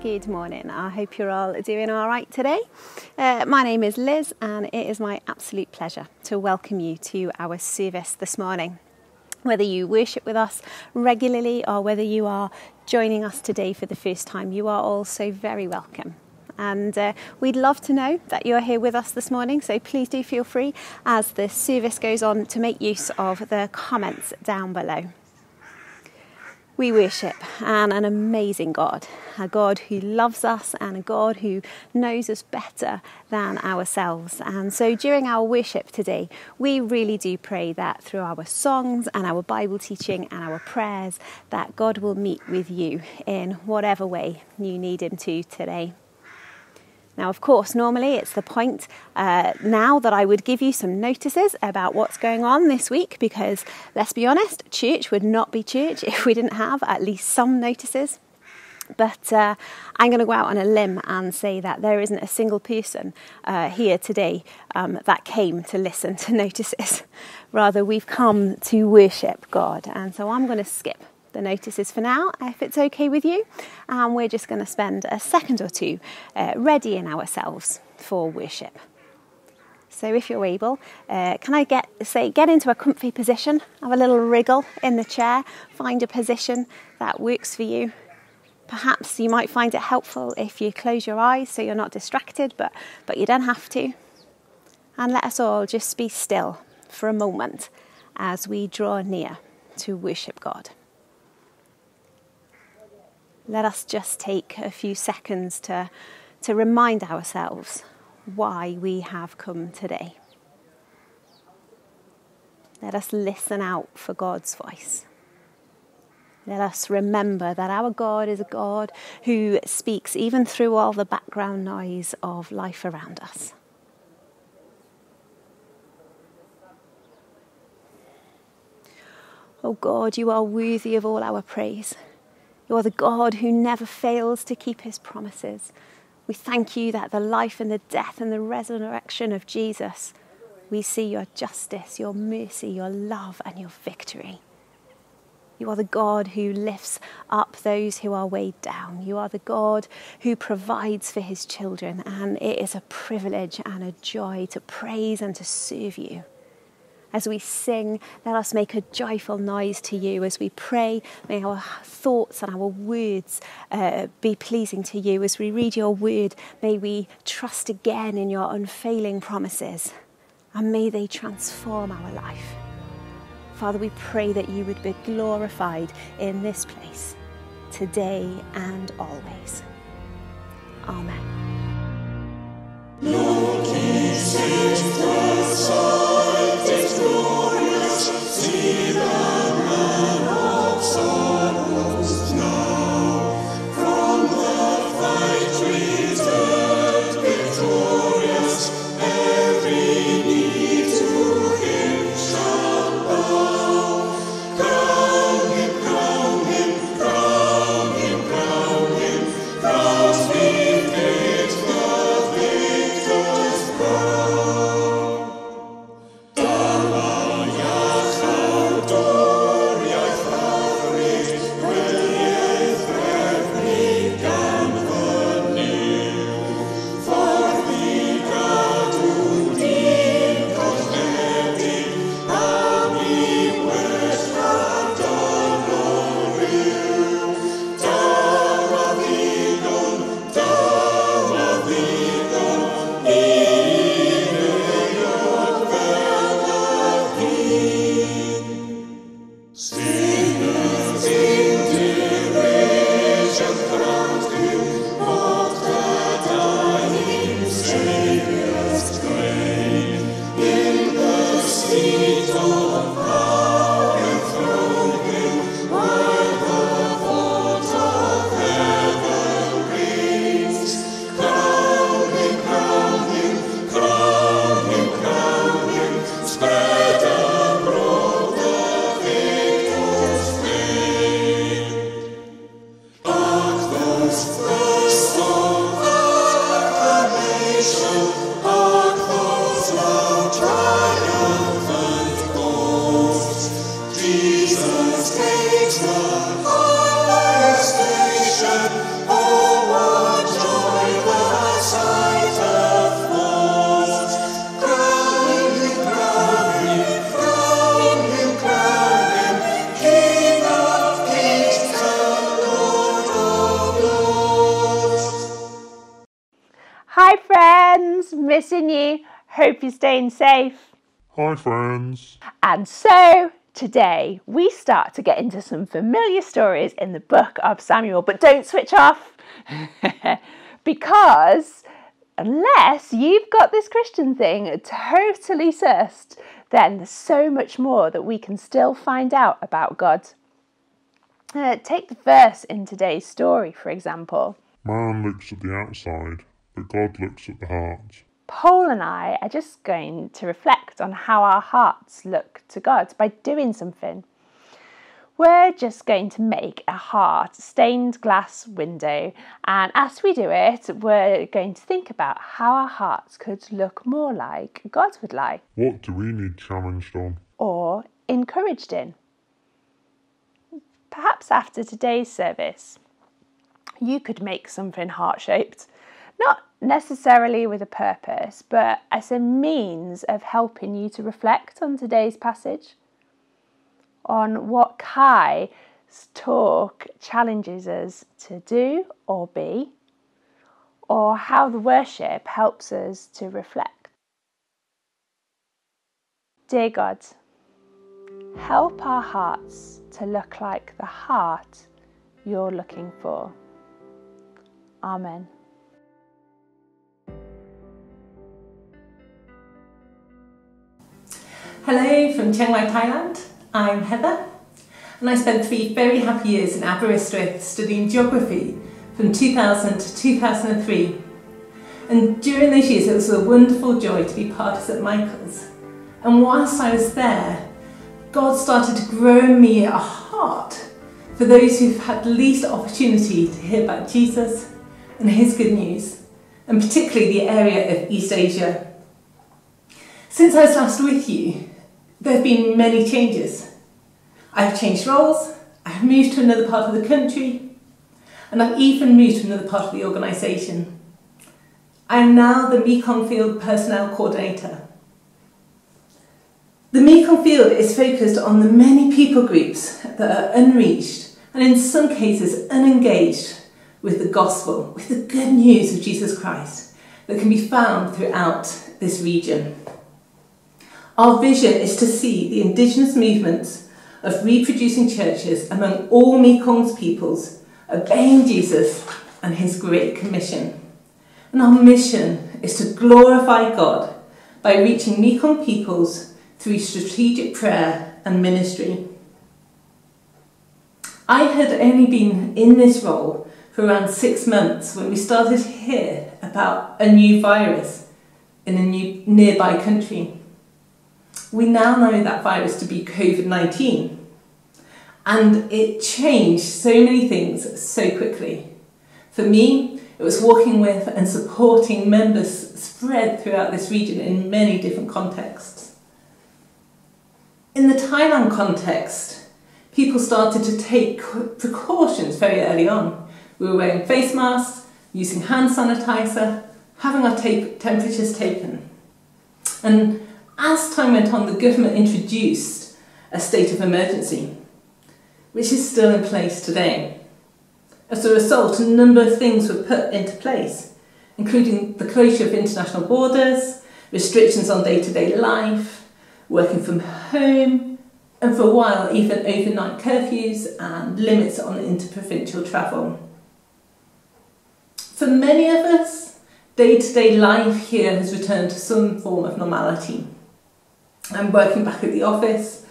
good morning. I hope you're all doing all right today. My name is Liz and it is my absolute pleasure to welcome you to our service this morning. Whether you worship with us regularly or whether you are joining us today for the first time, you are all so very welcome. And we'd love to know that you're here with us this morning, so please do feel free as the service goes on to make use of the comments down below. We worship an amazing God, a God who loves us and a God who knows us better than ourselves. And so during our worship today, we really do pray that through our songs and our Bible teaching and our prayers, that God will meet with you in whatever way you need him to today. Now, of course, normally it's the point now that I would give you some notices about what's going on this week because, let's be honest, church would not be church if we didn't have at least some notices. But I'm going to go out on a limb and say that there isn't a single person here today that came to listen to notices. Rather, we've come to worship God. And so I'm going to skip the notices for now, if it's okay with you, and we're just going to spend a second or two readying ourselves for worship. So if you're able, can I get into a comfy position, have a little wriggle in the chair, find a position that works for you. Perhaps you might find it helpful if you close your eyes so you're not distracted, but you don't have to. And let us all just be still for a moment as we draw near to worship God. Let us just take a few seconds to remind ourselves why we have come today. Let us listen out for God's voice. Let us remember that our God is a God who speaks even through all the background noise of life around us. Oh God, you are worthy of all our praise. You are the God who never fails to keep his promises. We thank you that the life and the death and the resurrection of Jesus, we see your justice, your mercy, your love and your victory. You are the God who lifts up those who are weighed down. You are the God who provides for his children, and it is a privilege and a joy to praise and to serve you. As we sing, let us make a joyful noise to you. As we pray, may our thoughts and our words be pleasing to you. As we read your word, may we trust again in your unfailing promises. And may they transform our life. Father, we pray that you would be glorified in this place, today and always. Amen. Lord, glorious, see the man of sorrows now, from the fight returned victorious, every knee to him shall bow. Crown him, crown him, crown him, crown him, crowns befit the victor's brow. Jesus takes the highest station, oh, missing you. Hope you're staying safe. Hi friends. And so today we start to get into some familiar stories in the book of Samuel, but don't switch off because unless you've got this Christian thing totally sussed, then there's so much more that we can still find out about God. Take the verse in today's story, for example. Man looks at the outside, but God looks at the heart. Paul and I are just going to reflect on how our hearts look to God by doing something. We're just going to make a heart stained glass window, and as we do it, we're going to think about how our hearts could look more like God would like. What do we need challenged on? Or encouraged in? Perhaps after today's service, you could make something heart-shaped, not necessarily with a purpose, but as a means of helping you to reflect on today's passage, on what Kai's talk challenges us to do or be, or how the worship helps us to reflect. Dear God, help our hearts to look like the heart you're looking for. Amen. Hello from Chiang Mai, Thailand. I'm Heather, and I spent 3 very happy years in Aberystwyth studying geography from 2000 to 2003. And during those years it was a wonderful joy to be part of St Michael's. And whilst I was there, God started to grow in me a heart for those who've had least opportunity to hear about Jesus and his good news, and particularly the area of East Asia. Since I was last with you, there have been many changes. I've changed roles, I've moved to another part of the country, and I've even moved to another part of the organisation. I am now the Mekong Field Personnel Coordinator. The Mekong Field is focused on the many people groups that are unreached and in some cases unengaged with the gospel, with the good news of Jesus Christ that can be found throughout this region. Our vision is to see the Indigenous movements of reproducing churches among all Mekong's peoples obeying Jesus and his Great Commission. And our mission is to glorify God by reaching Mekong peoples through strategic prayer and ministry. I had only been in this role for around 6 months when we started to hear about a new virus in a nearby country. We now know that virus to be COVID-19, and it changed so many things so quickly. For me, it was working with and supporting members spread throughout this region in many different contexts. In the Thailand context, people started to take precautions very early on. We were wearing face masks, using hand sanitizer, having our temperatures taken. And as time went on, the government introduced a state of emergency, which is still in place today. As a result, a number of things were put into place, including the closure of international borders, restrictions on day-to-day life, working from home, and for a while even overnight curfews and limits on interprovincial travel. For many of us, day-to-day life here has returned to some form of normality. I'm working back at the office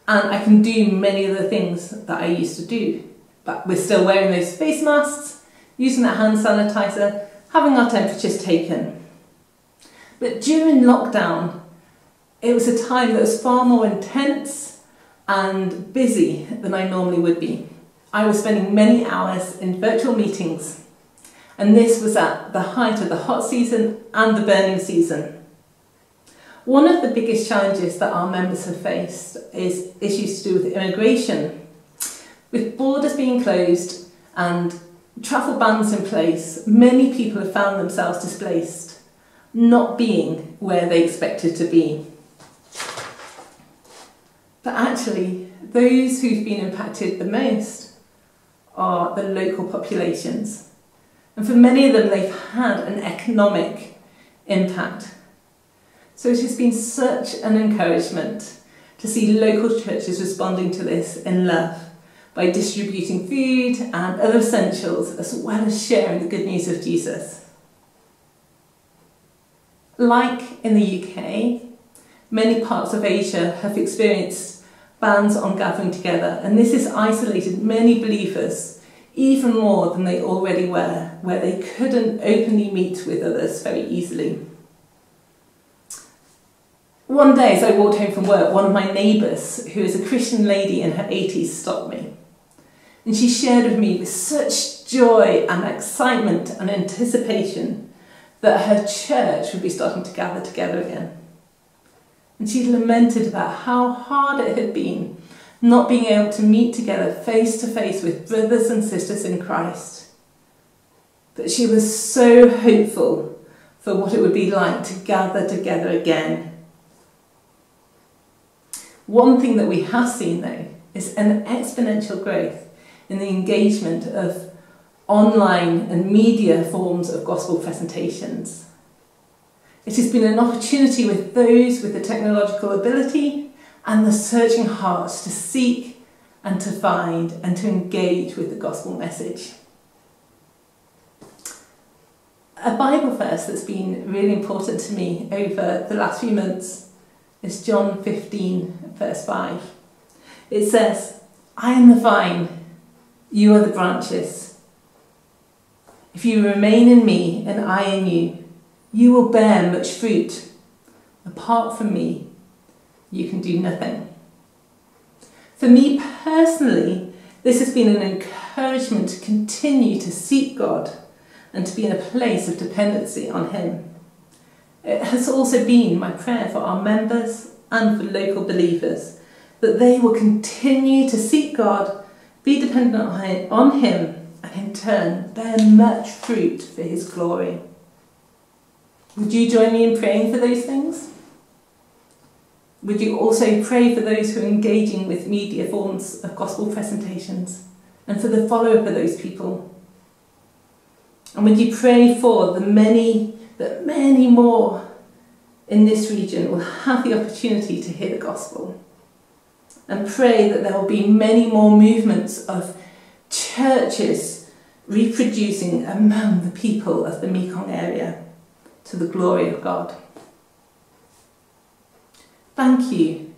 and I can do many of the things that I used to do, but we're still wearing those face masks, using that hand sanitizer, having our temperatures taken. But during lockdown, it was a time that was far more intense and busy than I normally would be. I was spending many hours in virtual meetings, and this was at the height of the hot season and the burning season. One of the biggest challenges that our members have faced is issues to do with immigration. With borders being closed and travel bans in place, many people have found themselves displaced, not being where they expected to be. But actually, those who've been impacted the most are the local populations. And for many of them, they've had an economic impact. So it has been such an encouragement to see local churches responding to this in love by distributing food and other essentials, as well as sharing the good news of Jesus. Like in the UK, many parts of Asia have experienced bans on gathering together, and this has isolated many believers even more than they already were, where they couldn't openly meet with others very easily. One day as I walked home from work, one of my neighbours, who is a Christian lady in her 80s, stopped me. And she shared with me with such joy and excitement and anticipation that her church would be starting to gather together again. And she lamented about how hard it had been not being able to meet together face to face with brothers and sisters in Christ. But she was so hopeful for what it would be like to gather together again. One thing that we have seen, though, is an exponential growth in the engagement of online and media forms of gospel presentations. It has been an opportunity with those with the technological ability and the searching hearts to seek and to find and to engage with the gospel message. A Bible verse that's been really important to me over the last few months is John 15, verse 5. It says, "I am the vine, you are the branches. If you remain in me and I in you, you will bear much fruit. Apart from me, you can do nothing." For me personally, this has been an encouragement to continue to seek God and to be in a place of dependency on Him. It has also been my prayer for our members and for local believers that they will continue to seek God, be dependent on Him, and in turn bear much fruit for His glory. Would you join me in praying for those things? Would you also pray for those who are engaging with media forms of gospel presentations and for the follow-up of those people? And would you pray for that many more in this region will have the opportunity to hear the gospel? And pray that there will be many more movements of churches reproducing among the people of the Mekong area to the glory of God. Thank you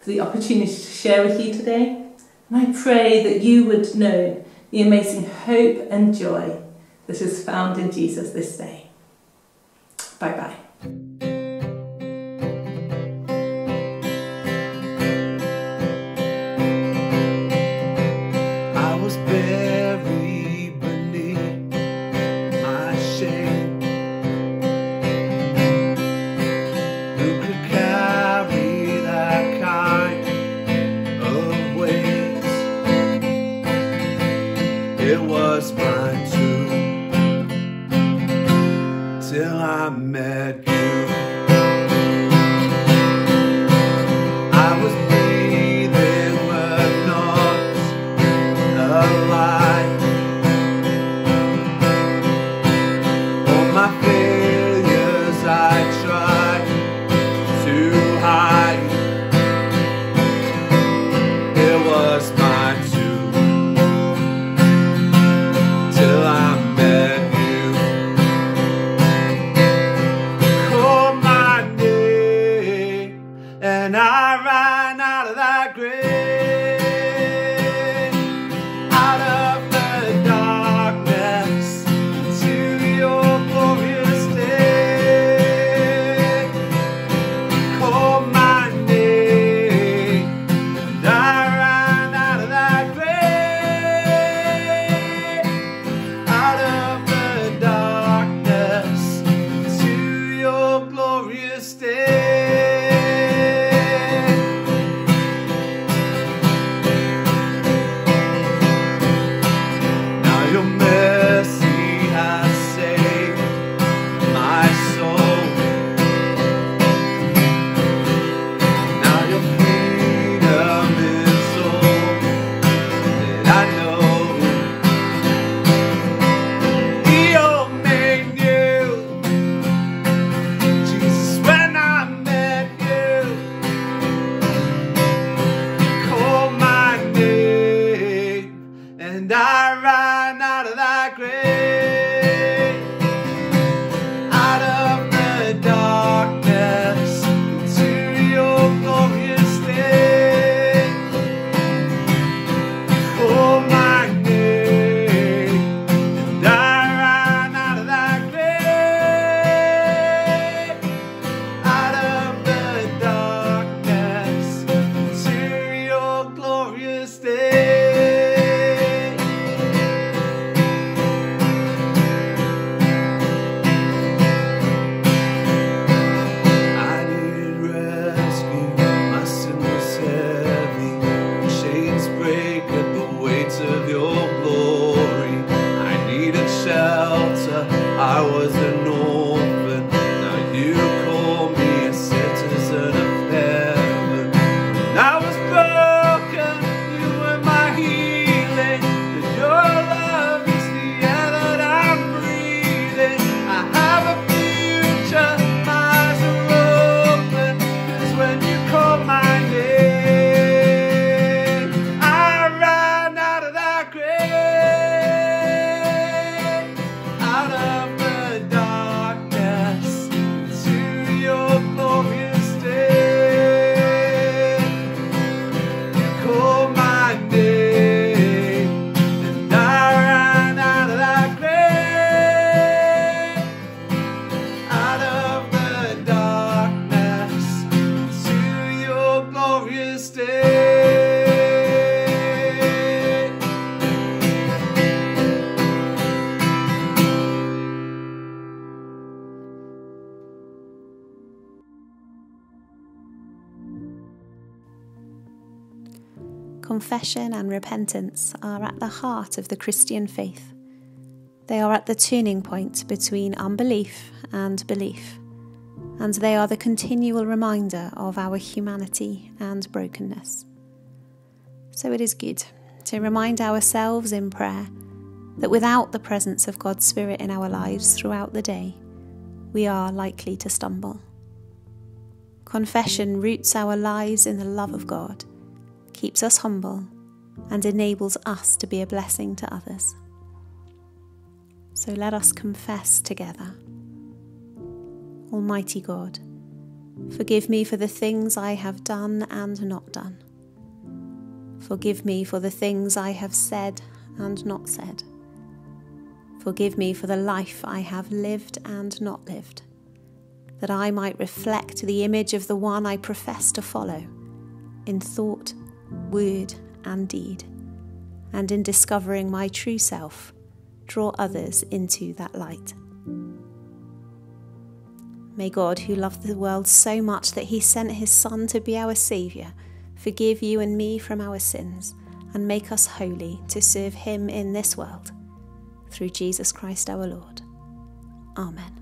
for the opportunity to share with you today, and I pray that you would know the amazing hope and joy that is found in Jesus this day. Bye-bye. Till I met you, I was breathing but not alive. All my failures I tried to hide. It was mine confession and repentance are at the heart of the Christian faith. They are at the turning point between unbelief and belief, and they are the continual reminder of our humanity and brokenness. So it is good to remind ourselves in prayer that without the presence of God's Spirit in our lives throughout the day, we are likely to stumble. Confession roots our lives in the love of God, keeps us humble, and enables us to be a blessing to others. So let us confess together. Almighty God, forgive me for the things I have done and not done. Forgive me for the things I have said and not said. Forgive me for the life I have lived and not lived, that I might reflect the image of the one I profess to follow, in thought, word, and deed, and in discovering my true self, draw others into that light. May God, who loved the world so much that he sent his Son to be our Saviour, forgive you and me from our sins, and make us holy to serve him in this world. Through Jesus Christ our Lord. Amen.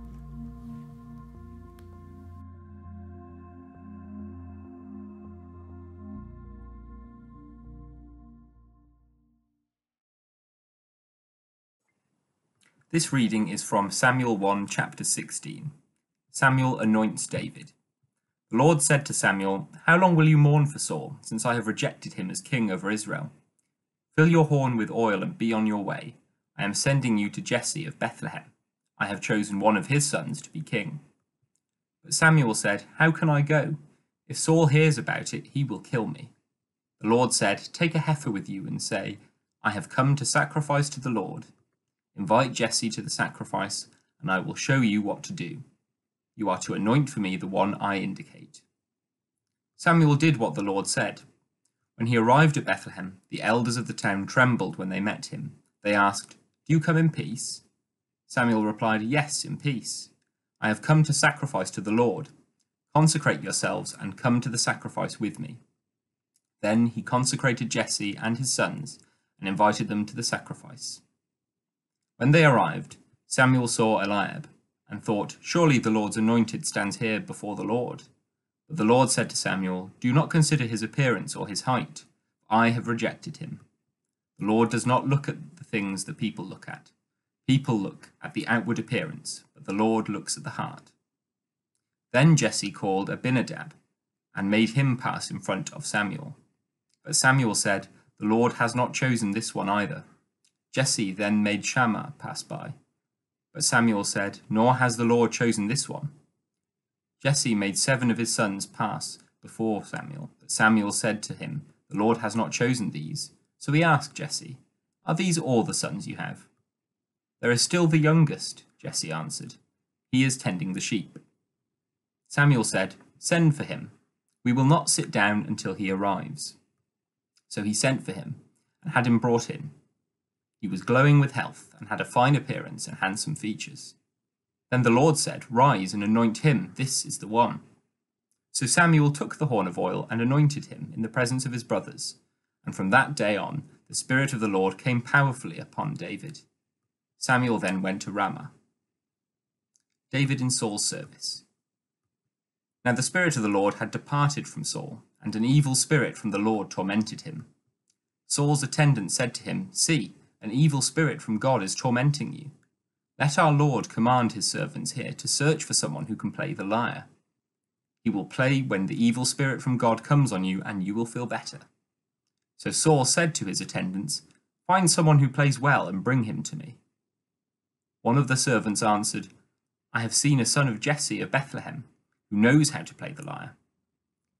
This reading is from Samuel 1, chapter 16. Samuel anoints David. The Lord said to Samuel, "How long will you mourn for Saul, since I have rejected him as king over Israel? Fill your horn with oil and be on your way. I am sending you to Jesse of Bethlehem. I have chosen one of his sons to be king." But Samuel said, "How can I go? If Saul hears about it, he will kill me." The Lord said, "Take a heifer with you and say, 'I have come to sacrifice to the Lord.' Invite Jesse to the sacrifice, and I will show you what to do. You are to anoint for me the one I indicate." Samuel did what the Lord said. When he arrived at Bethlehem, the elders of the town trembled when they met him. They asked, "Do you come in peace?" Samuel replied, "Yes, in peace. I have come to sacrifice to the Lord. Consecrate yourselves and come to the sacrifice with me." Then he consecrated Jesse and his sons and invited them to the sacrifice. When they arrived, Samuel saw Eliab and thought, "Surely the Lord's anointed stands here before the Lord." But the Lord said to Samuel, "Do not consider his appearance or his height, for I have rejected him. The Lord does not look at the things that people look at. People look at the outward appearance, but the Lord looks at the heart." Then Jesse called Abinadab and made him pass in front of Samuel. But Samuel said, "The Lord has not chosen this one either." Jesse then made Shammah pass by. But Samuel said, "Nor has the Lord chosen this one." Jesse made 7 of his sons pass before Samuel, but Samuel said to him, "The Lord has not chosen these." So he asked Jesse, "Are these all the sons you have?" "There is still the youngest," Jesse answered. "He is tending the sheep." Samuel said, "Send for him. We will not sit down until he arrives." So he sent for him and had him brought in. He was glowing with health and had a fine appearance and handsome features. Then the Lord said, "Rise and anoint him. This is the one." So Samuel took the horn of oil and anointed him in the presence of his brothers. And from that day on, the Spirit of the Lord came powerfully upon David. Samuel then went to Ramah. David in Saul's service. Now the Spirit of the Lord had departed from Saul, and an evil spirit from the Lord tormented him. Saul's attendant said to him, "See, an evil spirit from God is tormenting you. Let our Lord command his servants here to search for someone who can play the lyre. He will play when the evil spirit from God comes on you, and you will feel better." So Saul said to his attendants, "Find someone who plays well and bring him to me." One of the servants answered, "I have seen a son of Jesse of Bethlehem, who knows how to play the lyre.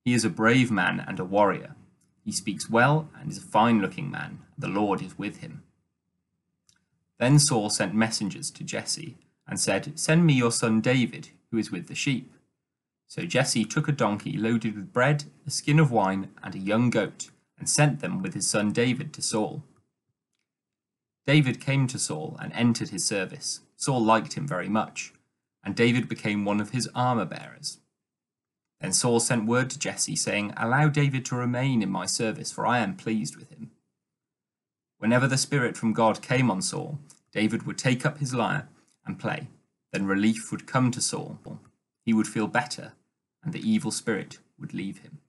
He is a brave man and a warrior. He speaks well and is a fine-looking man, and the Lord is with him." Then Saul sent messengers to Jesse and said, "Send me your son David, who is with the sheep." So Jesse took a donkey loaded with bread, a skin of wine, and a young goat, and sent them with his son David to Saul. David came to Saul and entered his service. Saul liked him very much, and David became one of his armor-bearers. Then Saul sent word to Jesse, saying, "Allow David to remain in my service, for I am pleased with him." Whenever the Spirit from God came on Saul, David would take up his lyre and play. Then relief would come to Saul. He would feel better, and the evil spirit would leave him.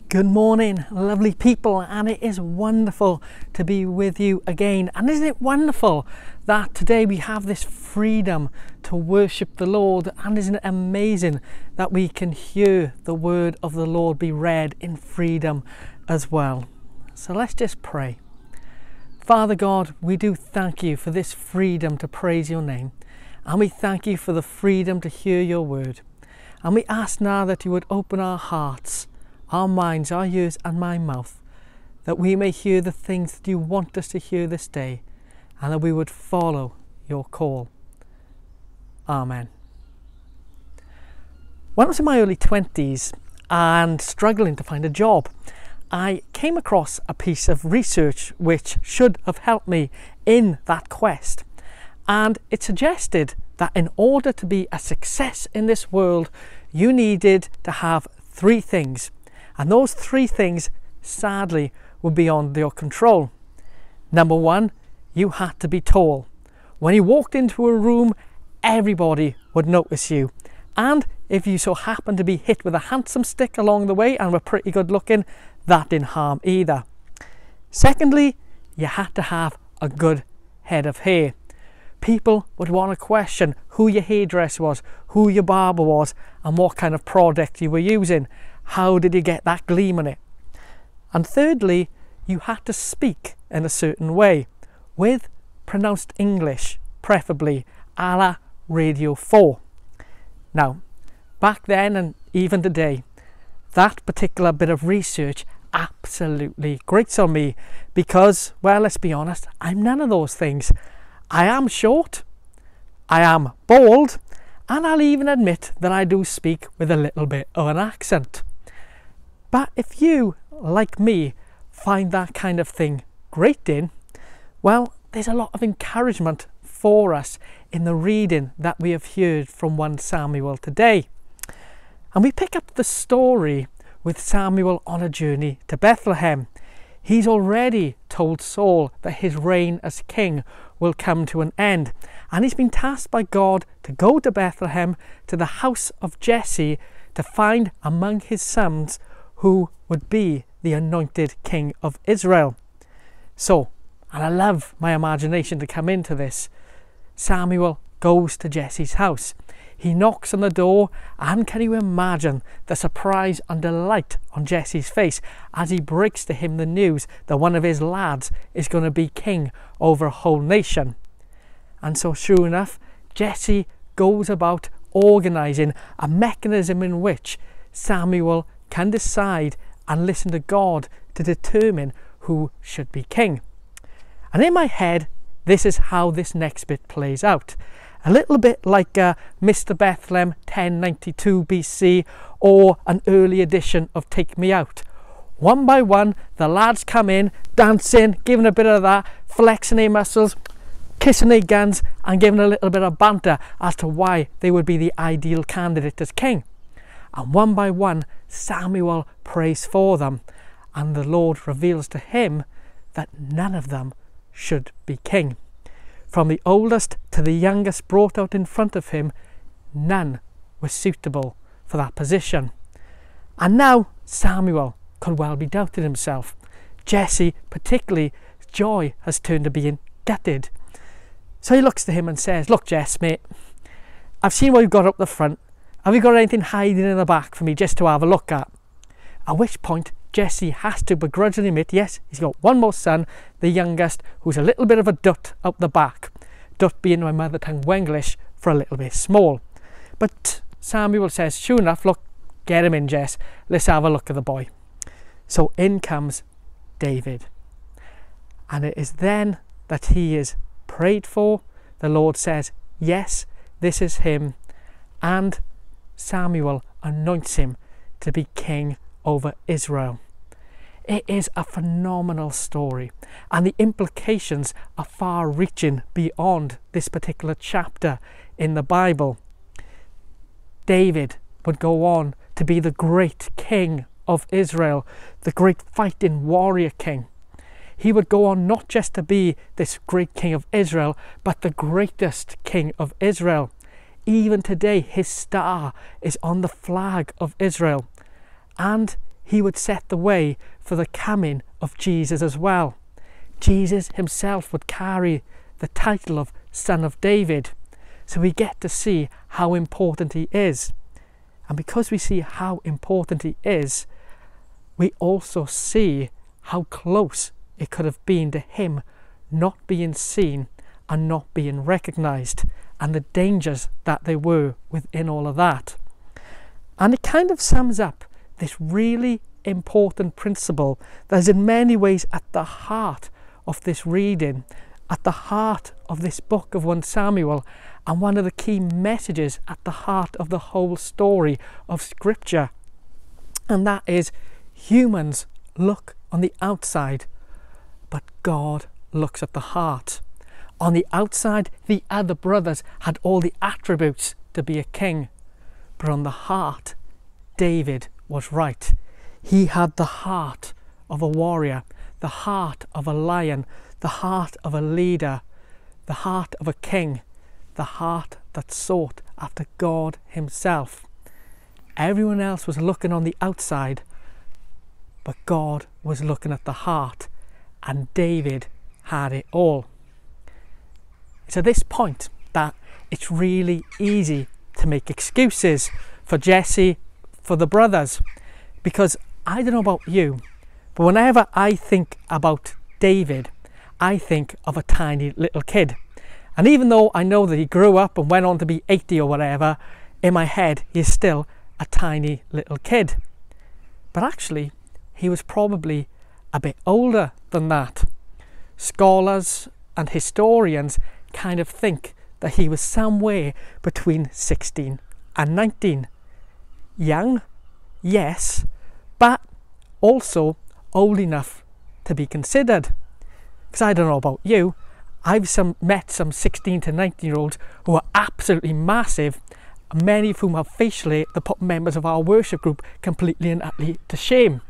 Good morning, lovely people, and it is wonderful to be with you again. And isn't it wonderful that today we have this freedom to worship the Lord? And isn't it amazing that we can hear the word of the Lord be read in freedom as well? So let's just pray. Father God, we do thank you for this freedom to praise your name, and we thank you for the freedom to hear your word. And we ask now that you would open our hearts, our minds, our ears and my mouth, that we may hear the things that you want us to hear this day, and that we would follow your call. Amen. When I was in my early 20s and struggling to find a job, I came across a piece of research which should have helped me in that quest. And it suggested that in order to be a success in this world, you needed to have 3 things. And those 3 things, sadly, were beyond your control. Number 1, you had to be tall. When you walked into a room, everybody would notice you. And if you so happened to be hit with a handsome stick along the way and were pretty good looking, that didn't harm either. Secondly, you had to have a good head of hair. People would want to question who your hairdresser was, who your barber was, and what kind of product you were using. How did you get that gleam in it? And thirdly, you had to speak in a certain way, with pronounced English, preferably a la Radio 4. Now, back then and even today, that particular bit of research absolutely grates on me because, well, let's be honest, I'm none of those things. I am short, I am bald, and I'll even admit that I do speak with a little bit of an accent. But if you, like me, find that kind of thing grating, well, there's a lot of encouragement for us in the reading that we have heard from 1 Samuel today. And we pick up the story with Samuel on a journey to Bethlehem. He's already told Saul that his reign as king will come to an end, and he's been tasked by God to go to Bethlehem, to the house of Jesse, to find among his sons who would be the anointed king of Israel. So, and I love my imagination to come into this, Samuel goes to Jesse's house. He knocks on the door, and can you imagine the surprise and delight on Jesse's face as he breaks to him the news that one of his lads is going to be king over a whole nation. And so sure enough, Jesse goes about organising a mechanism in which Samuel can decide and listen to God to determine who should be king. And in my head, this is how this next bit plays out. A little bit like Mr. Bethlehem 1092 BC or an early edition of Take Me Out. One by one, the lads come in, dancing, giving a bit of that, flexing their muscles, kissing their guns, and giving a little bit of banter as to why they would be the ideal candidate as king. And one by one, Samuel prays for them, and the Lord reveals to him that none of them should be king. From the oldest to the youngest brought out in front of him, none was suitable for that position. And now Samuel could well be doubting himself. Jesse, particularly, joy has turned to being gutted. So he looks to him and says, "Look, Jess, mate, I've seen what you've got up the front. Have you got anything hiding in the back for me just to have a look at?" At which point Jesse has to begrudgingly admit, yes, he's got one more son, the youngest, who's a little bit of a dut up the back. Dut being my mother tongue Wenglish for a little bit small. But Samuel says, sure enough, look, get him in, Jess. Let's have a look at the boy. So in comes David. And it is then that he is prayed for. The Lord says, yes, this is him. And Samuel anoints him to be king over Israel. It is a phenomenal story, and the implications are far-reaching beyond this particular chapter in the Bible. David would go on to be the great king of Israel, the great fighting warrior king. He would go on not just to be this great king of Israel, but the greatest king of Israel. Even today, his star is on the flag of Israel. And he would set the way for the coming of Jesus as well. Jesus himself would carry the title of Son of David. So we get to see how important he is. And because we see how important he is, we also see how close it could have been to him not being seen and not being recognised, and the dangers that there were within all of that. And it kind of sums up this really important principle that is in many ways at the heart of this reading, at the heart of this book of 1 Samuel, and one of the key messages at the heart of the whole story of Scripture. And that is, humans look on the outside, but God looks at the heart. On the outside, the other brothers had all the attributes to be a king, but on the heart, David was right. He had the heart of a warrior, the heart of a lion, the heart of a leader, the heart of a king, the heart that sought after God himself. Everyone else was looking on the outside, but God was looking at the heart, and David had it all. It's at this point that it's really easy to make excuses for Jesse, for the brothers, because I don't know about you, but whenever I think about David, I think of a tiny little kid. And even though I know that he grew up and went on to be 80 or whatever, in my head he's still a tiny little kid. But actually, he was probably a bit older than that. Scholars and historians kind of think that he was somewhere between 16 and 19. Young, yes, but also old enough to be considered. Because I don't know about you, I've met some 16 to 19-year-olds who are absolutely massive, many of whom have facial hair that put members of our worship group completely and utterly to shame.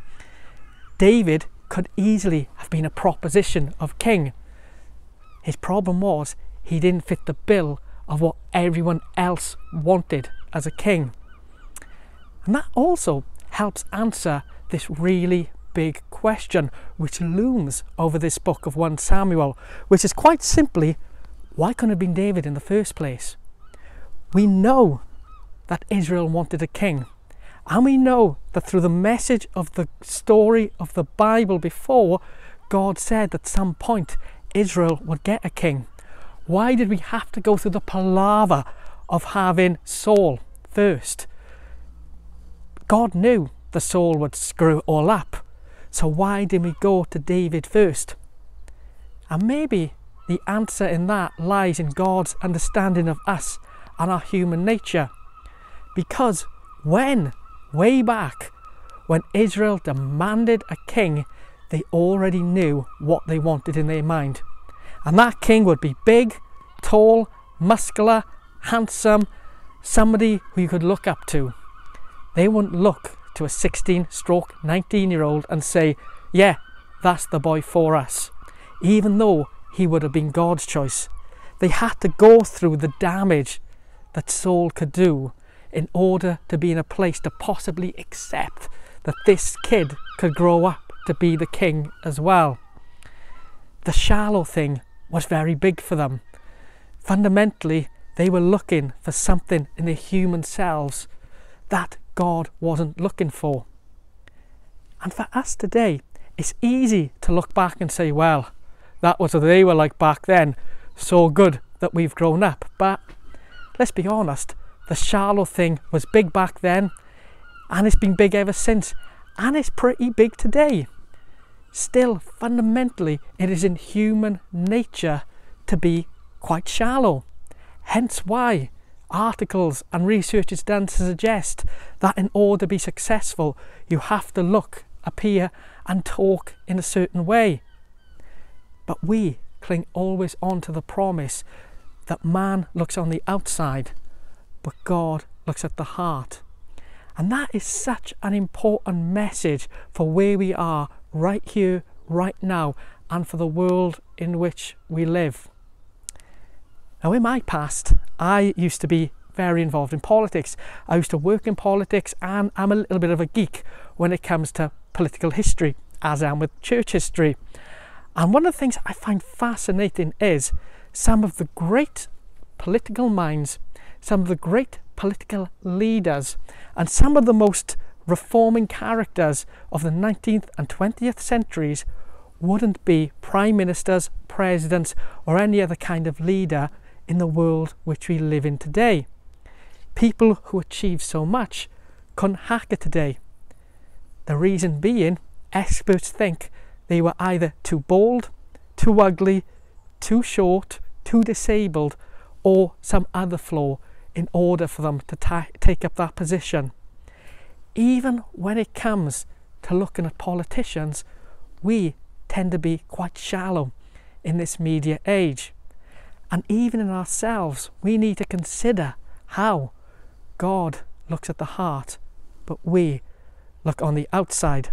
David could easily have been a proposition of king. His problem was he didn't fit the bill of what everyone else wanted as a king. And that also helps answer this really big question which looms over this book of 1 Samuel, which is quite simply, why couldn't it have been David in the first place? We know that Israel wanted a king, and we know that through the message of the story of the Bible before, God said at some point Israel would get a king. Why did we have to go through the palaver of having Saul first? God knew that Saul would screw it all up. So why didn't we go to David first? And maybe the answer in that lies in God's understanding of us and our human nature. Because way back, when Israel demanded a king, they already knew what they wanted in their mind. And that king would be big, tall, muscular, handsome, somebody who you could look up to. They wouldn't look to a 16-19-year-old and say, yeah, that's the boy for us, even though he would have been God's choice. They had to go through the damage that Saul could do in order to be in a place to possibly accept that this kid could grow up to be the king as well. The shallow thing was very big for them. Fundamentally, they were looking for something in their human selves that God wasn't looking for. And for us today, it's easy to look back and say, well, that was what they were like back then, so good that we've grown up. But let's be honest, the shallow thing was big back then, and it's been big ever since, and it's pretty big today. Still, fundamentally, it is in human nature to be quite shallow. Hence why articles and research is done to suggest that in order to be successful, you have to look, appear and talk in a certain way. But we cling always on to the promise that man looks on the outside, but God looks at the heart. And that is such an important message for where we are right here, right now, and for the world in which we live. Now, in my past, I used to be very involved in politics. I used to work in politics, and I'm a little bit of a geek when it comes to political history, as I am with church history. And one of the things I find fascinating is some of the great political minds, some of the great political leaders, and some of the most reforming characters of the 19th and 20th centuries wouldn't be prime ministers, presidents, or any other kind of leader in the world which we live in today. People who achieve so much couldn't hack it today. The reason being, experts think they were either too bald, too ugly, too short, too disabled, or some other flaw in order for them to take up that position. Even when it comes to looking at politicians, we tend to be quite shallow in this media age. And even in ourselves, we need to consider how God looks at the heart, but we look on the outside.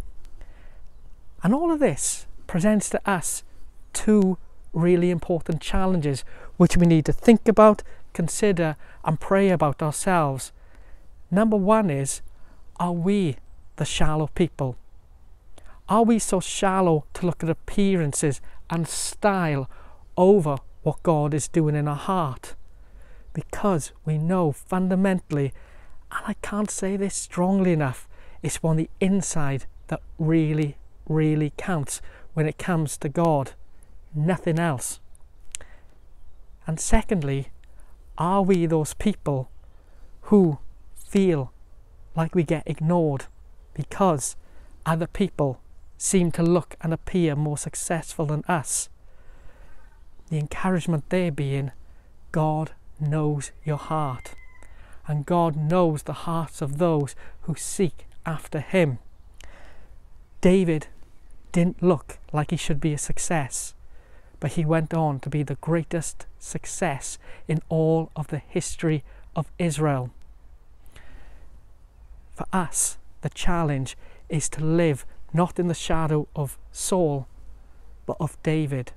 And all of this presents to us two really important challenges which we need to think about, consider, and pray about ourselves. Number one is, are we the shallow people? Are we so shallow to look at appearances and style over what God is doing in our heart? Because we know fundamentally, and I can't say this strongly enough, it's on the inside that really, really counts when it comes to God. Nothing else. And secondly, are we those people who feel like we get ignored because other people seem to look and appear more successful than us? The encouragement there being, God knows your heart, and God knows the hearts of those who seek after him. David didn't look like he should be a success, but he went on to be the greatest success in all of the history of Israel. For us, the challenge is to live not in the shadow of Saul, but of David,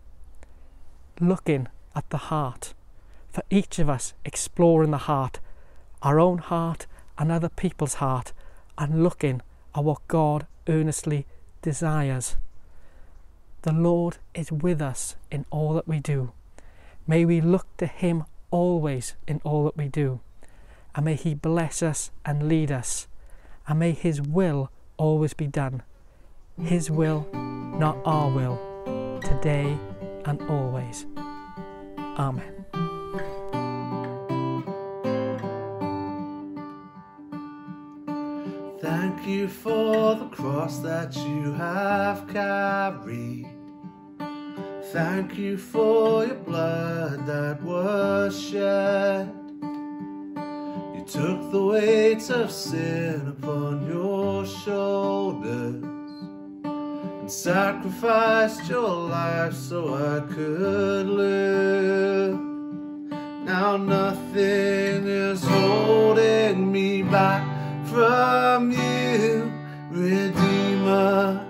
looking at the heart. For each of us, exploring the heart, our own heart and other people's heart, and looking at what God earnestly desires. The Lord is with us in all that we do. May we look to him always in all that we do. And may he bless us and lead us. And may his will always be done. His will, not our will, today and always. Amen. Thank you for the cross that you have carried. Thank you for your blood that was shed. You took the weight of sin upon your shoulders and sacrificed your life so I could live. Now nothing is holding me back from you, Redeemer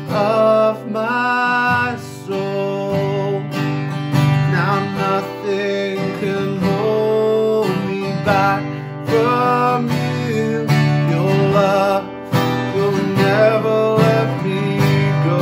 of my soul. Now nothing can hold me back from you. Your love will never let me go.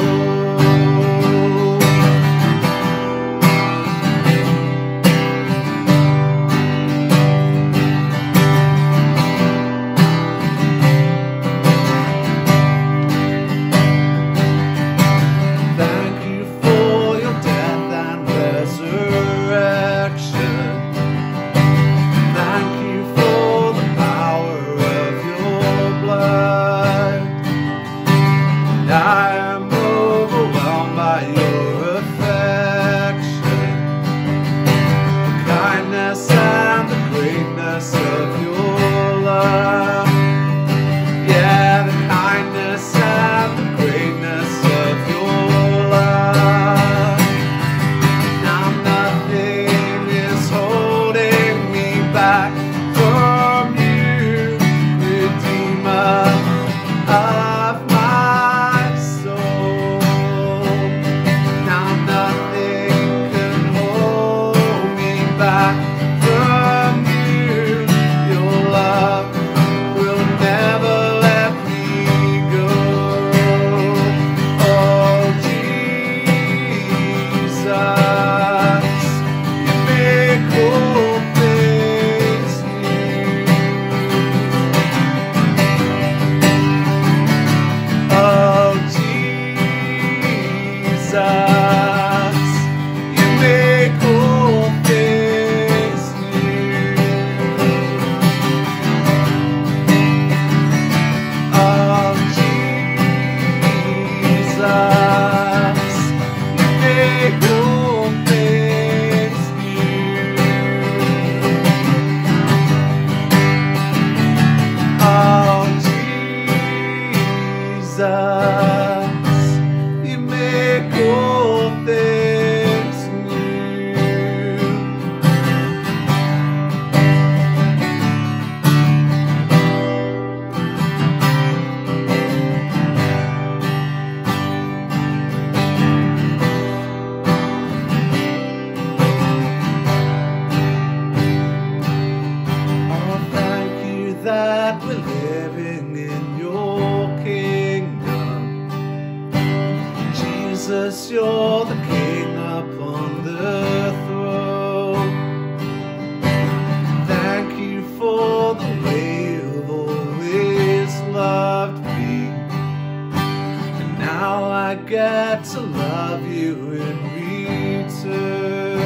in return.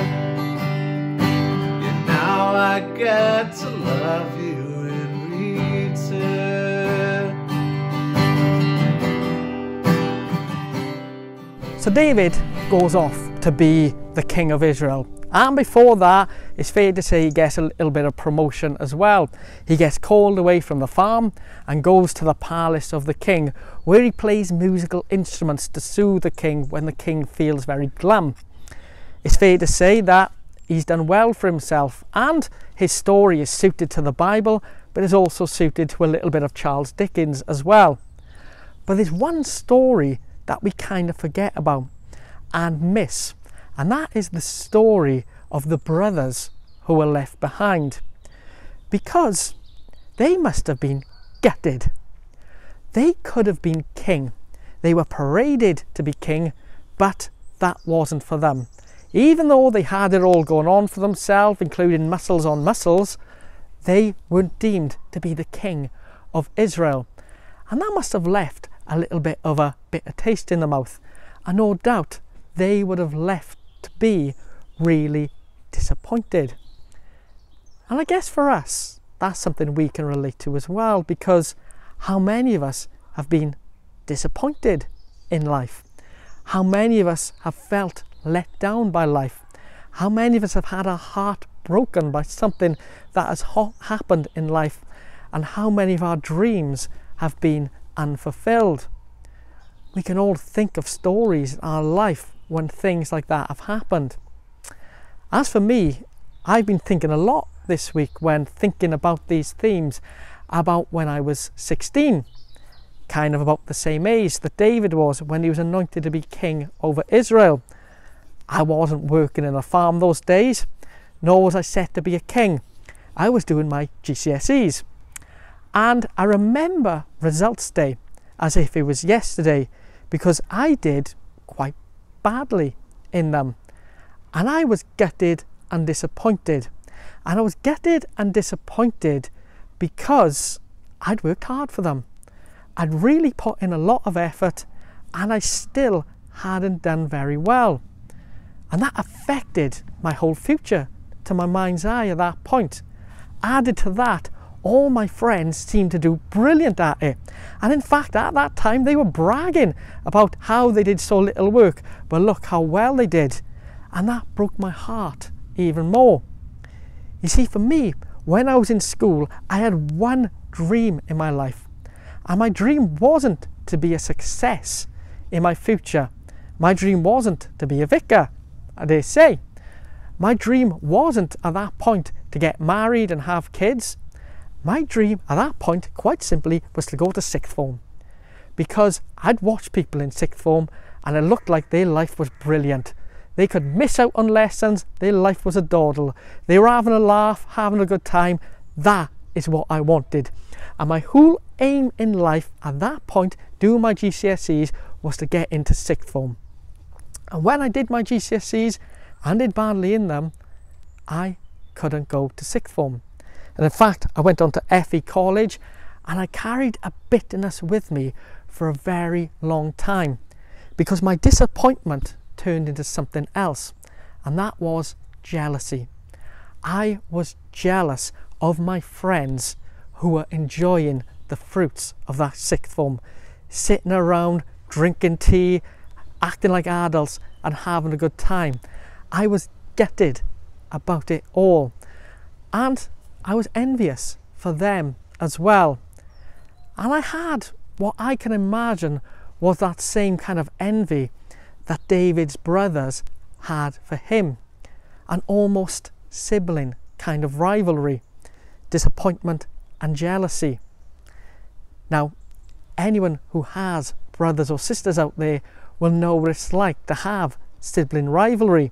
And now I get to love you in return. So David goes off to be the king of Israel, and before that, it's fair to say he gets a little bit of promotion as well. He gets called away from the farm and goes to the palace of the king, where he plays musical instruments to soothe the king when the king feels very glum. It's fair to say that he's done well for himself, and his story is suited to the Bible, but is also suited to a little bit of Charles Dickens as well. But there's one story that we kind of forget about and miss, and that is the story of the brothers who were left behind, because they must have been gutted. They could have been king. They were paraded to be king, but that wasn't for them. Even though they had it all going on for themselves, including muscles on muscles, they weren't deemed to be the king of Israel. And that must have left a little bit of a bitter taste in the mouth, and no doubt they would have left to be really disappointed. And I guess for us, that's something we can relate to as well, because how many of us have been disappointed in life? How many of us have felt let down by life? How many of us have had our heart broken by something that has happened in life? And how many of our dreams have been unfulfilled? We can all think of stories in our life when things like that have happened. As for me, I've been thinking a lot this week when thinking about these themes about when I was 16, kind of about the same age that David was when he was anointed to be king over Israel. I wasn't working in a farm those days, nor was I set to be a king. I was doing my GCSEs. And I remember results day as if it was yesterday, because I did quite badly in them. And I was gutted and disappointed. And I was gutted and disappointed because I'd worked hard for them. I'd really put in a lot of effort, and I still hadn't done very well. And that affected my whole future to my mind's eye at that point. Added to that, all my friends seemed to do brilliant at it. And in fact, at that time, they were bragging about how they did so little work, but look how well they did. And that broke my heart even more. You see, for me, when I was in school, I had one dream in my life. And my dream wasn't to be a success in my future. My dream wasn't to be a vicar, I dare say. My dream wasn't at that point to get married and have kids. My dream at that point, quite simply, was to go to sixth form. Because I'd watched people in sixth form and it looked like their life was brilliant. They could miss out on lessons, their life was a dawdle. They were having a laugh, having a good time. That is what I wanted. And my whole aim in life at that point, doing my GCSEs, was to get into sixth form. And when I did my GCSEs and did badly in them, I couldn't go to sixth form. And in fact, I went on to FE college, and I carried a bitterness with me for a very long time, because my disappointment turned into something else, and that was jealousy. I was jealous of my friends who were enjoying the fruits of that sixth form, sitting around, drinking tea, acting like adults and having a good time. I was gutted about it all, and I was envious for them as well. And I had what I can imagine was that same kind of envy that David's brothers had for him, an almost sibling kind of rivalry, disappointment and jealousy. Now, anyone who has brothers or sisters out there will know what it's like to have sibling rivalry.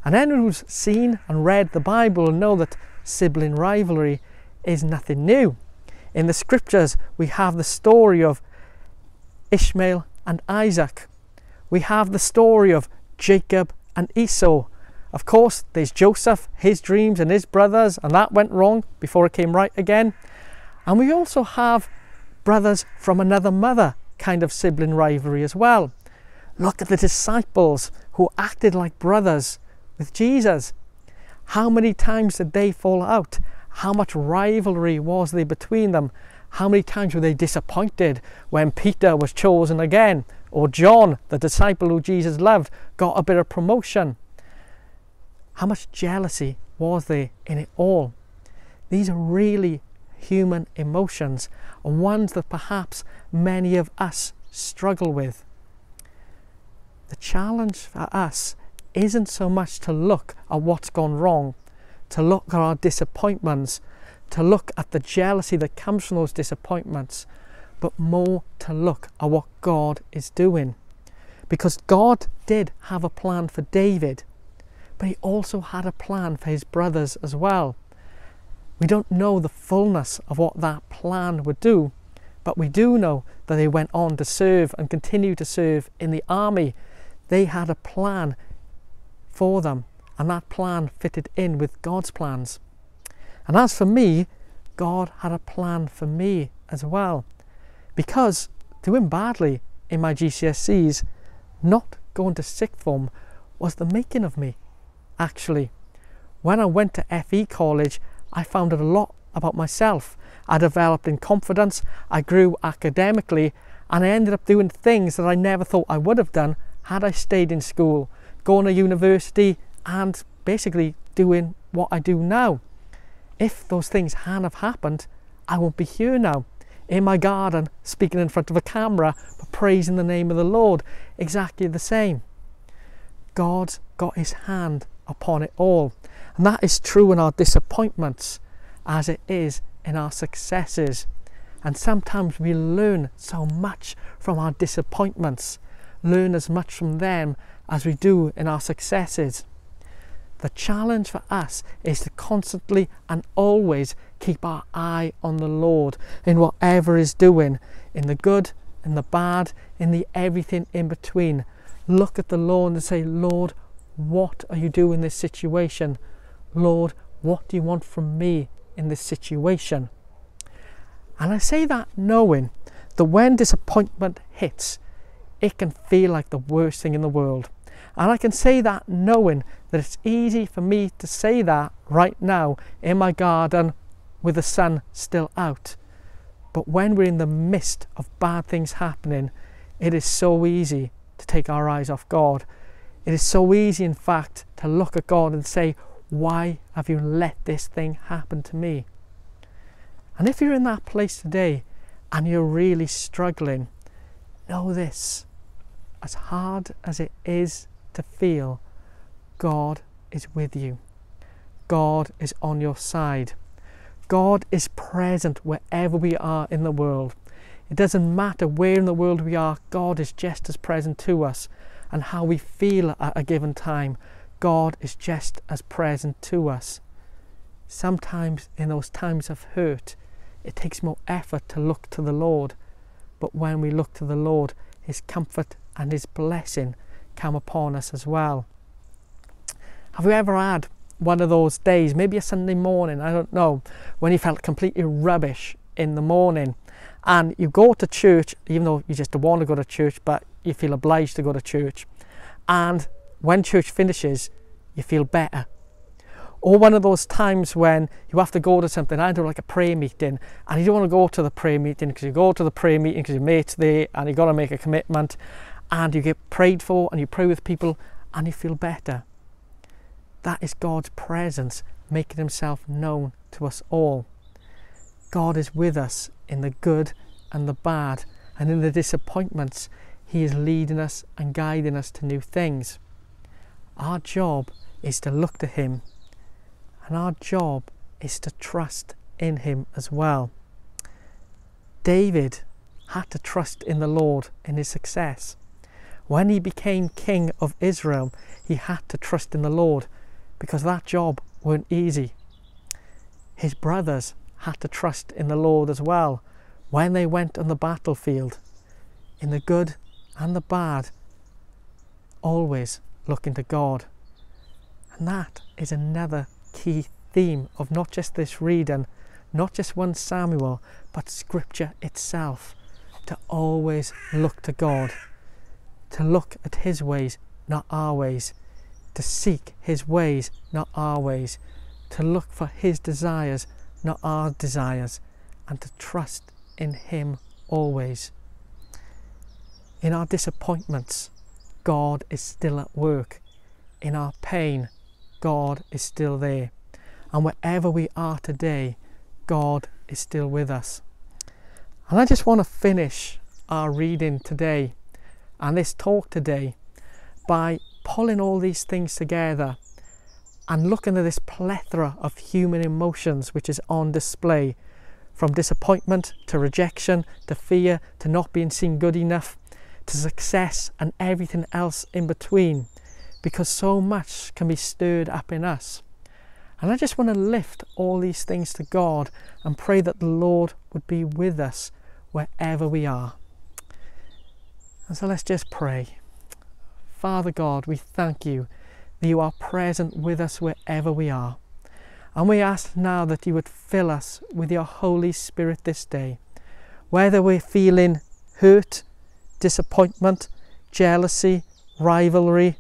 And anyone who's seen and read the Bible will know that sibling rivalry is nothing new. In the scriptures, we have the story of Ishmael and Isaac. We have the story of Jacob and Esau. Of course, there's Joseph, his dreams and his brothers, and that went wrong before it came right again. And we also have brothers from another mother kind of sibling rivalry as well. Look at the disciples who acted like brothers with Jesus. How many times did they fall out? How much rivalry was there between them? How many times were they disappointed when Peter was chosen again? Or John, the disciple who Jesus loved, got a bit of promotion? How much jealousy was there in it all? These are really human emotions, and ones that perhaps many of us struggle with. The challenge for us isn't so much to look at what's gone wrong, to look at our disappointments, to look at the jealousy that comes from those disappointments, but more to look at what God is doing. Because God did have a plan for David, but he also had a plan for his brothers as well. We don't know the fullness of what that plan would do, but we do know that they went on to serve and continue to serve in the army. They had a plan for them, and that plan fitted in with God's plans. And as for me, God had a plan for me as well. Because doing badly in my GCSEs, not going to sixth form, was the making of me, actually. When I went to FE college, I found out a lot about myself. I developed in confidence, I grew academically, and I ended up doing things that I never thought I would have done had I stayed in school, going to university and basically doing what I do now. If those things hadn't have happened, I won't be here now, in my garden, speaking in front of a camera, but praising the name of the Lord, exactly the same. God's got his hand upon it all. And that is true in our disappointments as it is in our successes. And sometimes we learn so much from our disappointments, learn as much from them as we do in our successes. The challenge for us is to constantly and always keep our eye on the Lord in whatever is doing, in the good, in the bad, in the everything in between. Look at the Lord and say, Lord, what are you doing in this situation? Lord, what do you want from me in this situation? And I say that knowing that when disappointment hits, it can feel like the worst thing in the world. And I can say that knowing that it's easy for me to say that right now in my garden with the sun still out. But when we're in the midst of bad things happening, it is so easy to take our eyes off God. It is so easy, in fact, to look at God and say, why have you let this thing happen to me? And if you're in that place today and you're really struggling, know this: as hard as it is to feel, God is with you. God is on your side. God is present wherever we are in the world. It doesn't matter where in the world we are, God is just as present to us. And how we feel at a given time, God is just as present to us. Sometimes in those times of hurt, it takes more effort to look to the Lord. But when we look to the Lord, his comfort and his blessing come upon us as well. Have you ever had one of those days, maybe a Sunday morning, I don't know, when you felt completely rubbish in the morning, and you go to church, even though you just don't want to go to church, but you feel obliged to go to church, and when church finishes, you feel better? Or one of those times when you have to go to something, I do like a prayer meeting, and you don't want to go to the prayer meeting because you go to the prayer meeting because your mate's there and you've got to make a commitment, and you get prayed for and you pray with people and you feel better. That is God's presence making himself known to us all. God is with us in the good and the bad, and in the disappointments he is leading us and guiding us to new things. Our job is to look to him, and our job is to trust in him as well. David had to trust in the Lord in his success. When he became king of Israel, he had to trust in the Lord, because that job weren't easy. His brothers had to trust in the Lord as well when they went on the battlefield, in the good and the bad, always looking to God. And that is another key theme of not just this reading, not just 1 Samuel, but Scripture itself, to always look to God, to look at his ways not our ways, to seek his ways, not our ways, to look for his desires, not our desires, and to trust in him always. In our disappointments, God is still at work. In our pain, God is still there. And wherever we are today, God is still with us. And I just want to finish our reading today and this talk today by pulling all these things together and looking at this plethora of human emotions which is on display, from disappointment to rejection to fear to not being seen good enough to success and everything else in between, because so much can be stirred up in us. And I just want to lift all these things to God and pray that the Lord would be with us wherever we are. And so let's just pray. Father God, we thank you that you are present with us wherever we are. And we ask now that you would fill us with your Holy Spirit this day. Whether we're feeling hurt, disappointment, jealousy, rivalry,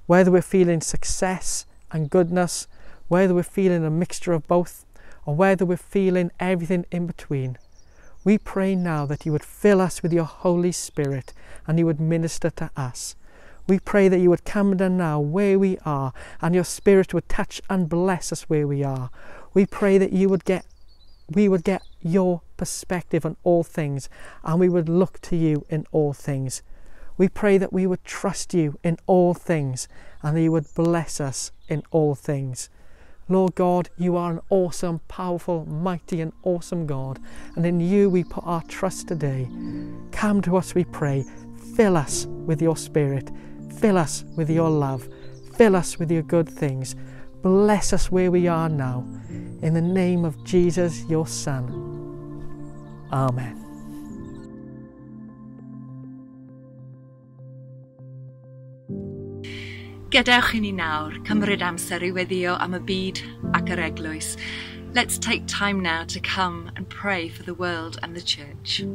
whether we're feeling success and goodness, whether we're feeling a mixture of both, or whether we're feeling everything in between, we pray now that you would fill us with your Holy Spirit and you would minister to us. We pray that you would come down now where we are and your Spirit would touch and bless us where we are. We pray that we would get your perspective on all things and we would look to you in all things. We pray that we would trust you in all things and that you would bless us in all things. Lord God, you are an awesome, powerful, mighty and awesome God, and in you we put our trust today. Come to us, we pray. Fill us with your Spirit. Fill us with your love. Fill us with your good things. Bless us where we are now. In the name of Jesus, your Son. Amen. Gadewch i ni nawr cymryd amser i weddio am y byd ac yr eglwys. Let's take time now to come and pray for the world and the church.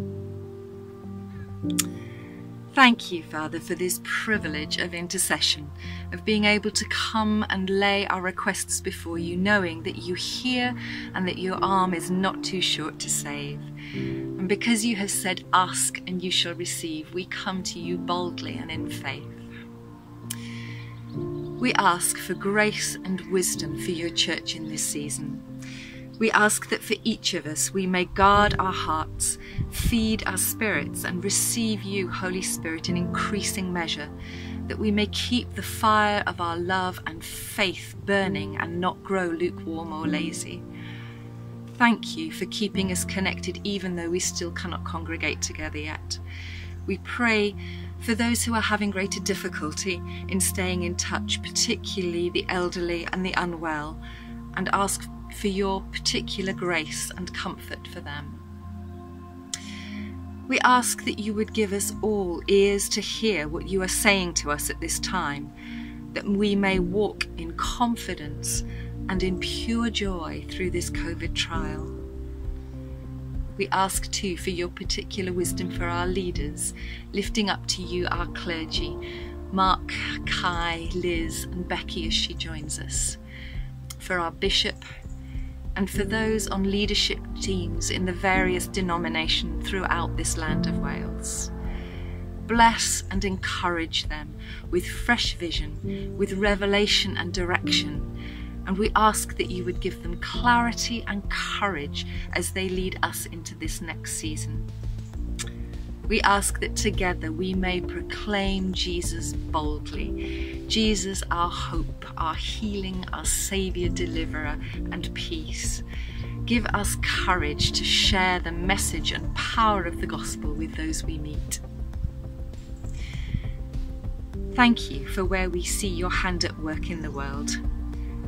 Thank you, Father, for this privilege of intercession, of being able to come and lay our requests before you, knowing that you hear and that your arm is not too short to save. And because you have said, ask and you shall receive, we come to you boldly and in faith. We ask for grace and wisdom for your church in this season. We ask that for each of us we may guard our hearts, feed our spirits and receive you, Holy Spirit, in increasing measure, that we may keep the fire of our love and faith burning and not grow lukewarm or lazy. Thank you for keeping us connected even though we still cannot congregate together yet. We pray for those who are having greater difficulty in staying in touch, particularly the elderly and the unwell, and ask for your particular grace and comfort for them. We ask that you would give us all ears to hear what you are saying to us at this time, that we may walk in confidence and in pure joy through this COVID trial. We ask too for your particular wisdom for our leaders, lifting up to you our clergy, Mark, Kai, Liz and Becky as she joins us, for our bishop, and for those on leadership teams in the various denominations throughout this land of Wales. Bless and encourage them with fresh vision, with revelation and direction, and we ask that you would give them clarity and courage as they lead us into this next season. We ask that together we may proclaim Jesus boldly, Jesus our hope, our healing, our Saviour, deliverer and peace. Give us courage to share the message and power of the gospel with those we meet. Thank you for where we see your hand at work in the world,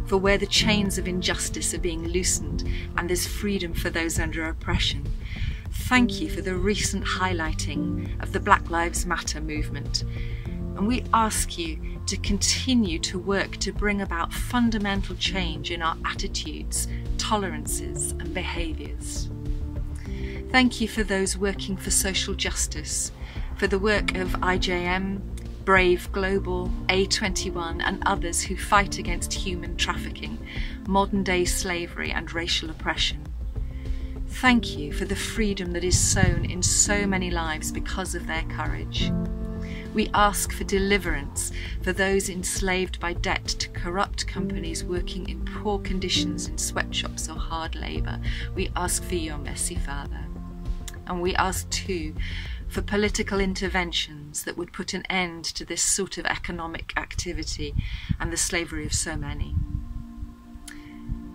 for where the chains of injustice are being loosened and there's freedom for those under oppression. Thank you for the recent highlighting of the Black Lives Matter movement. And we ask you to continue to work to bring about fundamental change in our attitudes, tolerances and behaviours. Thank you for those working for social justice, for the work of IJM, Brave Global, A21 and others who fight against human trafficking, modern-day slavery and racial oppression. Thank you for the freedom that is sown in so many lives because of their courage. We ask for deliverance for those enslaved by debt to corrupt companies working in poor conditions in sweatshops or hard labour. We ask for your mercy, Father. And we ask too for political interventions that would put an end to this sort of economic activity and the slavery of so many.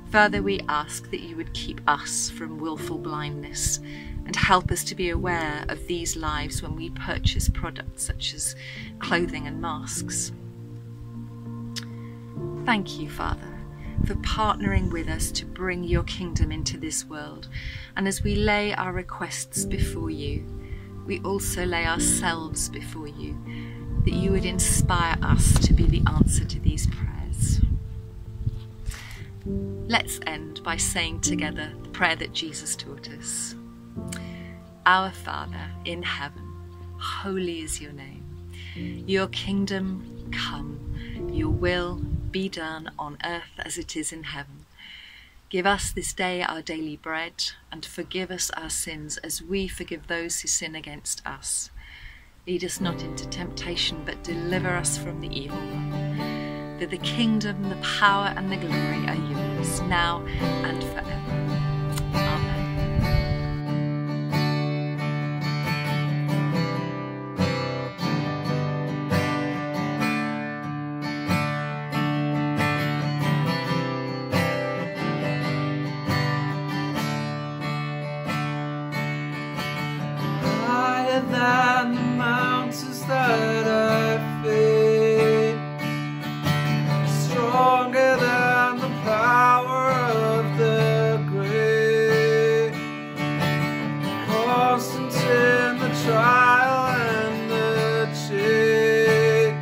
Father, we ask that you would keep us from willful blindness and help us to be aware of these lives when we purchase products such as clothing and masks. Thank you, Father, for partnering with us to bring your kingdom into this world. And as we lay our requests before you, we also lay ourselves before you, that you would inspire us to be the answer to these prayers. Let's end by saying together the prayer that Jesus taught us. Our Father in heaven, holy is your name. Your kingdom come, your will be done on earth as it is in heaven. Give us this day our daily bread, and forgive us our sins as we forgive those who sin against us. Lead us not into temptation, but deliver us from the evil one. For the kingdom, the power and the glory are yours, now and forever. Than the mountains that I face, stronger than the power of the grave, constant in the trial and the change.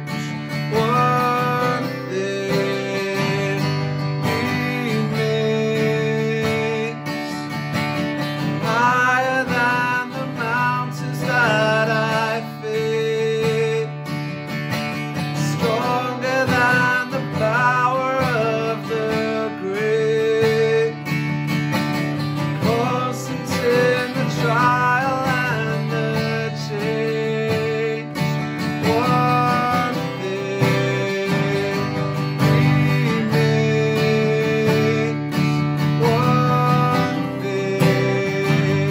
One thing remains, higher than the mountains that I face, stronger than the power of the grave, constant in the trial and the change. One thing remains, one thing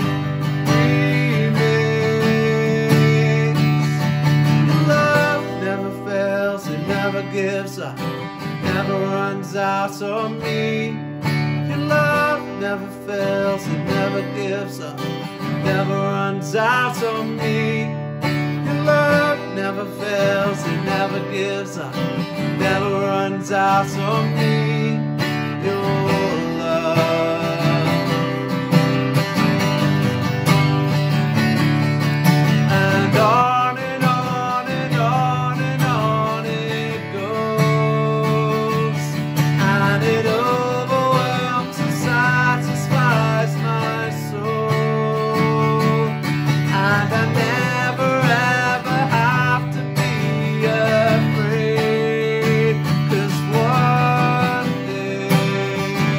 remains. Love never fails, it never gives up, never runs out on me. Your love never fails, it never gives up, never runs out on me. Your love never fails, it never gives up, never runs out on me. Your love. And on and on and on and on it goes, and it overwhelms and satisfies my soul. And I never ever have to be afraid, 'cause one thing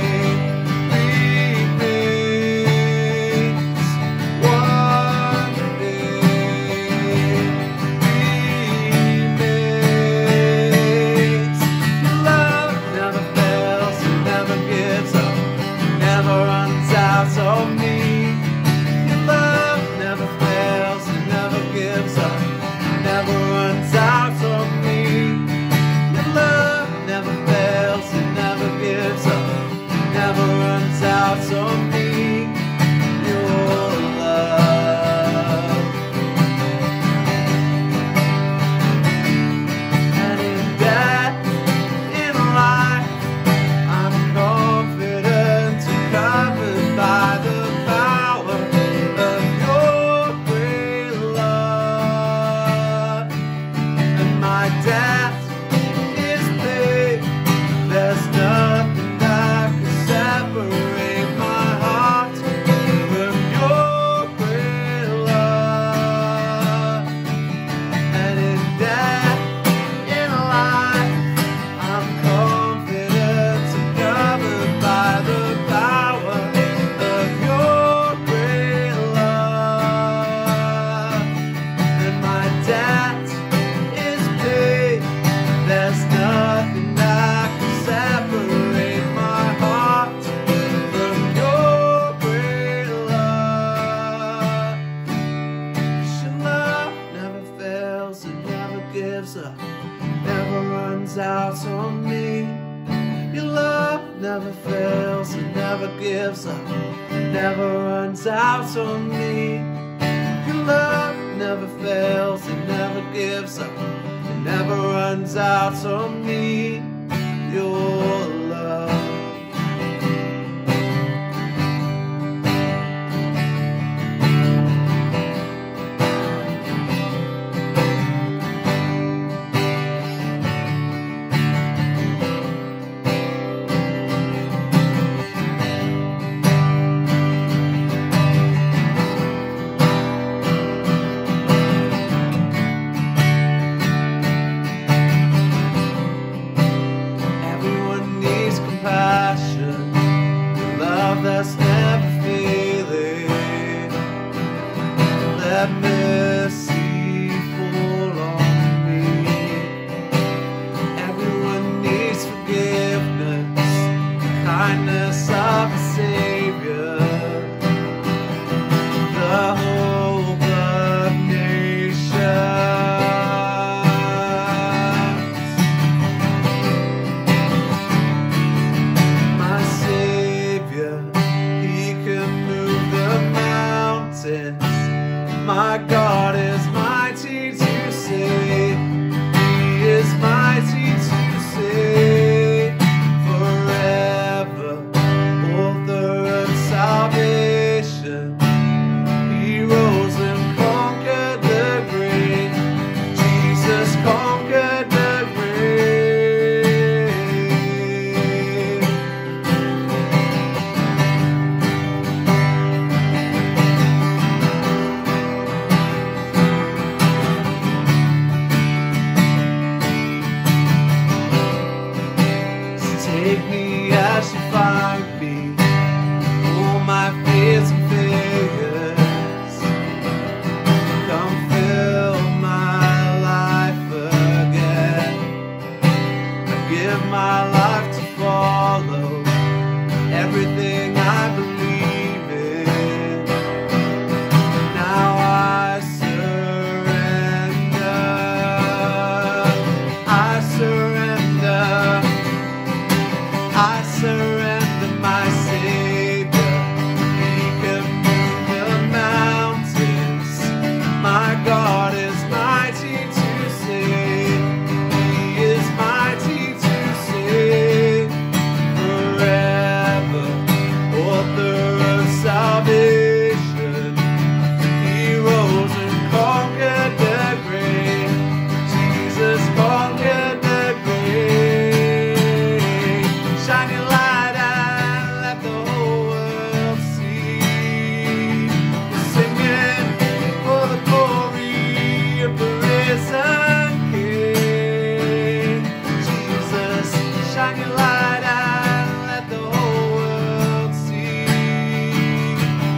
never fails, it never gives up, never runs out on me. Your love never fails, it never gives up, it never runs out on me. Your love. That's never failing. Let mercy fall on me. Everyone needs forgiveness, the kindness of a Savior, the hope of nations. My Savior, my God is mighty to save. He is mighty to save forever. Author of salvation, He rose and conquered the grave. Jesus conquered the grave. Take me as you find me, all my fears and failures. Come fill my life again. I give my life to follow everything I believe in. Now I surrender. I surrender. I surrender, my Savior. He can move the mountains. My God is mighty to save. He is mighty to save forever. Author of salvation, He rose and conquered the grave. Jesus conquered the grave. Shine your light and let the whole world see. We're singing for the glory of the risen King. Jesus, shine your light and let the whole world see.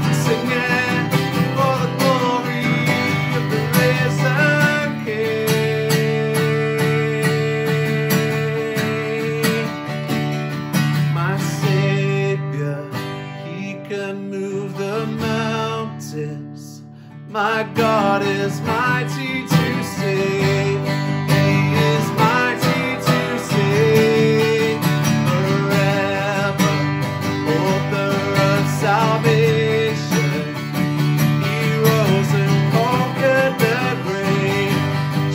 We're singing for the glory of the risen King. My Savior, He can move the mountains. My God is mighty to save. He is mighty to save forever. Author of salvation, He rose and conquered the grave.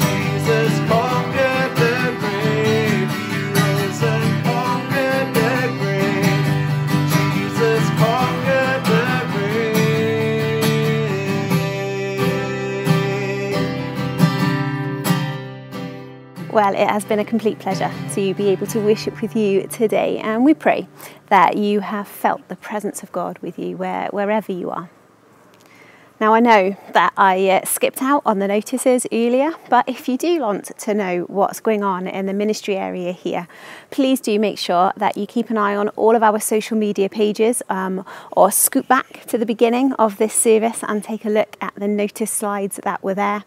Jesus conquered the grave. He rose and conquered the grave. Jesus conquered the grave. Well, it has been a complete pleasure to be able to worship with you today, and we pray that you have felt the presence of God with you wherever you are. Now, I know that I skipped out on the notices earlier, but if you do want to know what's going on in the ministry area here, please do make sure that you keep an eye on all of our social media pages, or scoot back to the beginning of this service and take a look at the notice slides that were there.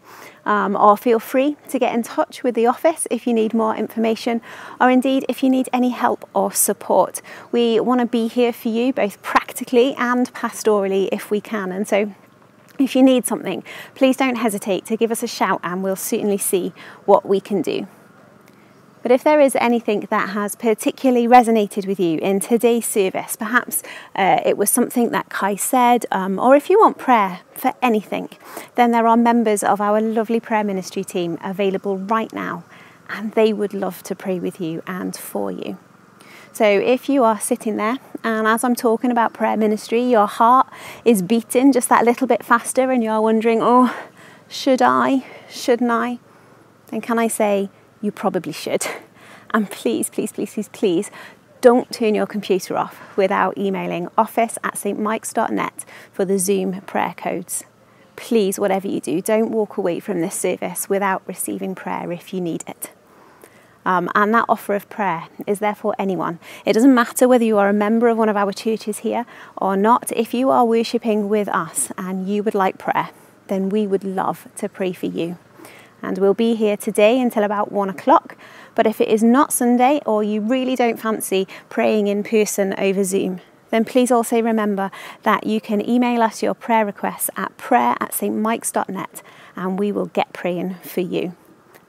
Or feel free to get in touch with the office if you need more information, or indeed if you need any help or support. We want to be here for you both practically and pastorally if we can, and so if you need something, please don't hesitate to give us a shout and we'll certainly see what we can do. But if there is anything that has particularly resonated with you in today's service, perhaps it was something that Kai said, or if you want prayer for anything, then there are members of our lovely prayer ministry team available right now, and they would love to pray with you and for you. So if you are sitting there and as I'm talking about prayer ministry, your heart is beating just that little bit faster and you're wondering, oh, should I, shouldn't I? Then can I say, you probably should. And please, please, please, please, please don't turn your computer off without emailing office@stmikes.net for the Zoom prayer codes. Please, whatever you do, don't walk away from this service without receiving prayer if you need it. And that offer of prayer is there for anyone. It doesn't matter whether you are a member of one of our churches here or not. If you are worshipping with us and you would like prayer, then we would love to pray for you. And we'll be here today until about 1 o'clock. But if it is not Sunday or you really don't fancy praying in person over Zoom, then please also remember that you can email us your prayer requests at prayer@stmikes.net and we will get praying for you.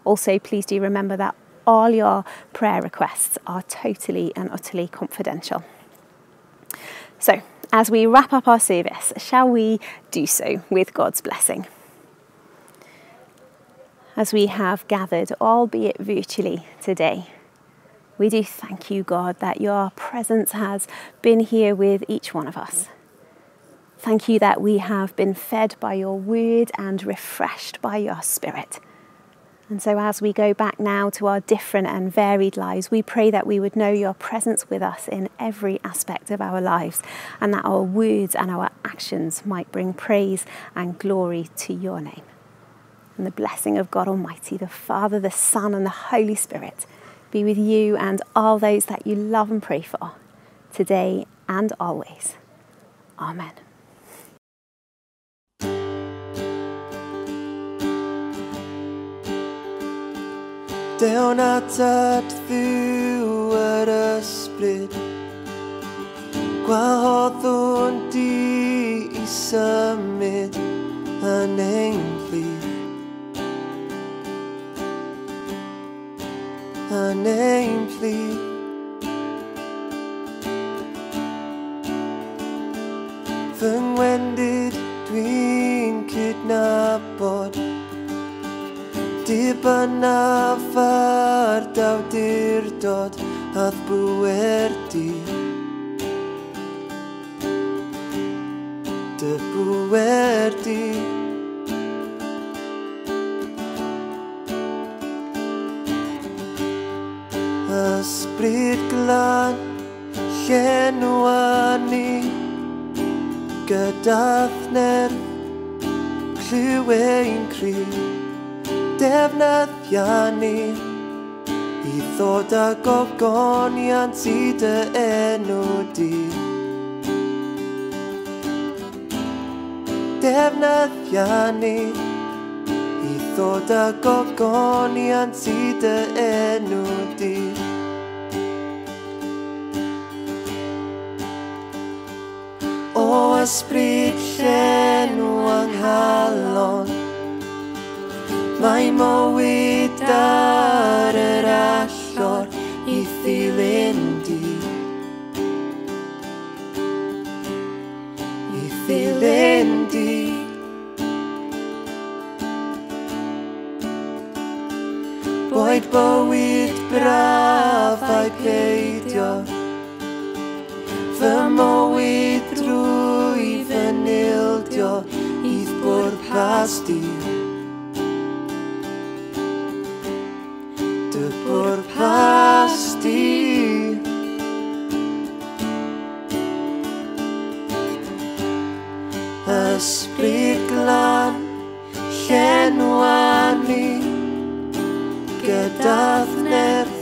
Also, please do remember that all your prayer requests are totally and utterly confidential. So, as we wrap up our service, shall we do so with God's blessing? As we have gathered, albeit virtually today, we do thank you, God, that your presence has been here with each one of us. Thank you that we have been fed by your word and refreshed by your spirit. And so as we go back now to our different and varied lives, we pray that we would know your presence with us in every aspect of our lives, and that our words and our actions might bring praise and glory to your name. And the blessing of God Almighty, the Father, the Son, and the Holy Spirit be with you and all those that you love and pray for, today and always. Amen. Down at ddiwedd ysbryd, gwahoddwn di I symud yn ein plith, yn ein plith. Fy ngwendid dwi'n cydnabod, dibynaf ar dawdurdod ath bwer di. Dy bwer di. Ysbryd glân llenwan ni, gydath nerth clyw ein cryf, defnyddiau ni I ddod â gogoniant I dy enw di. Defnyddiau ni I ddod â gogoniant I dy enw di. O ysbryd llenw anghalon, mae mywyd ar yr allor I ddilyn di. I ddilyn di. Boed bywyd braf a'i peidio, fy mywyd drwy fy nildio I'th bwrpas di. Dy bwrpas di. Ysbryd glân llenwan ni, gydath nerth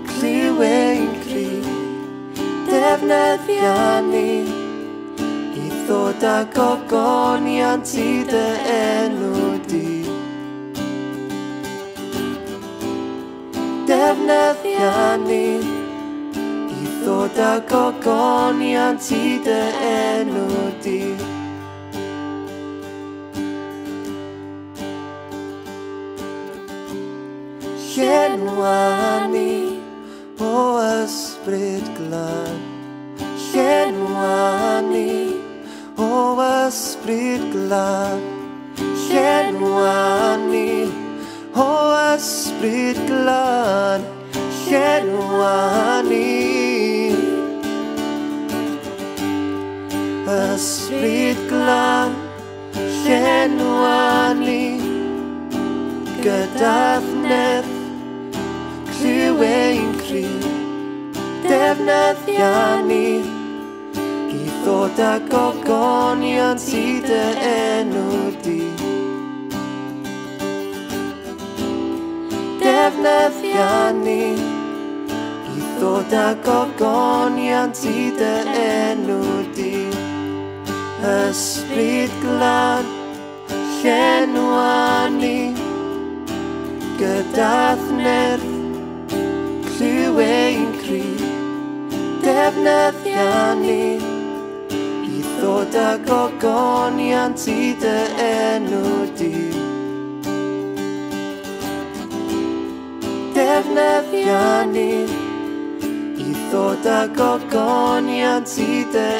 clyw ein cryf, defnyddiau ni I ddod â gogoniant I dy enw di. Defnyddiau ni I ddod â gogoniant I dy enw di. Llenwan ysbryd glân. Llenwa ni o ysbryd glân. Llenwa ni o ysbryd glân. Llenwa ni ysbryd glân. Llenwa ni gyda ddnedd clyw ein cryf. Defnyddia ni i ddod â gogonion ti dy enw di. Defnyddia ni i ddod â gogonion ti dy enw di. Ysbryd glân, llenwa ni gyda ddnerth clyw ein cryf. Defnyddia ni i ddod â gogonion ti dy enw di. Defnyddia ni i ddod â gogonion ti dy